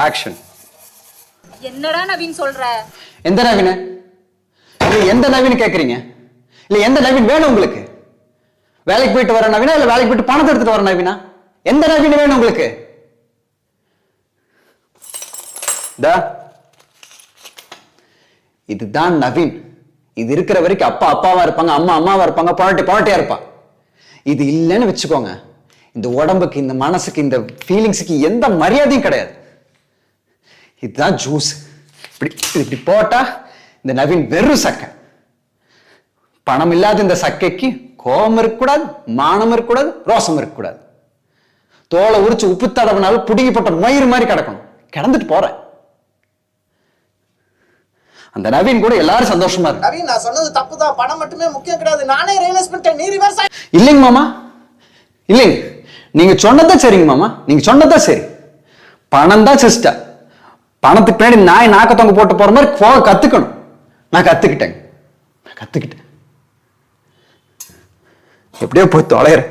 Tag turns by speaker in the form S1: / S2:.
S1: Action.
S2: என்னடா நவீன் சொல்ற?
S1: எந்த நவீன? எந்த நவீன் கேக்குறீங்க? இல்ல எந்த நவீன் வேணும் உங்களுக்கு? வேலைக்கு போயிட்டு வர நவீனா இல்ல வேலைக்கு போயிட்டு பணத்தை எடுத்துட்டு வர நவீனா? எந்த நவீன் வேணும் உங்களுக்கு? இதுதான் நவீன். இது இருக்கிற வரைக்கும் அப்பா அப்பாவா இருப்பாங்க, அம்மா அம்மாவா இருப்பாங்க, பொண்டாட்டியா இருப்பா. இது இல்லைன்னு வச்சுக்கோங்க, இந்த உடம்புக்கு, இந்த மனசுக்கு, இந்த ஃபீலிங்ஸுக்கு எந்த மரியாதையும் கிடையாது. இதுதான் ஜூஸ். இப்படி போட்டா இந்த நவீன் வெறும் சக்கை. பணம் இல்லாத இந்த சக்கைக்கு கோபம் இருக்கக்கூடாது, மானம் இருக்கக்கூடாது, ரோசம் இருக்கக்கூடாது. தோலை உரிச்சு உப்பு தடவினாலும் புடுங்கிப்பட்ட மயிறு மாதிரி கிடக்கணும். கிடந்துட்டு போறேன். அந்த நவீன் கூட எல்லாரும் சந்தோஷமா இருக்கு.
S3: நவீன், நான் சொன்னது தப்புதான். பணம் மட்டுமே முக்கியம் கிடையாது. நானே ரியலைஸ் பண்ணிட்டேன். நீ ரிவர்ஸ்
S1: இல்லைங்க மாமா, இல்லைங்க. நீங்க சொன்னதான் சரிங்க மாமா, நீங்க சொன்னதான் சரி. பணம் தான் சிஸ்டர். பணத்துக்கு பின்னாடி நாய் நாக்கத்தவங்க போட்டு போற மாதிரி போக கத்துக்கணும். நான் கத்துக்கிட்டேன். எப்படியோ போய் தொலைறேன்.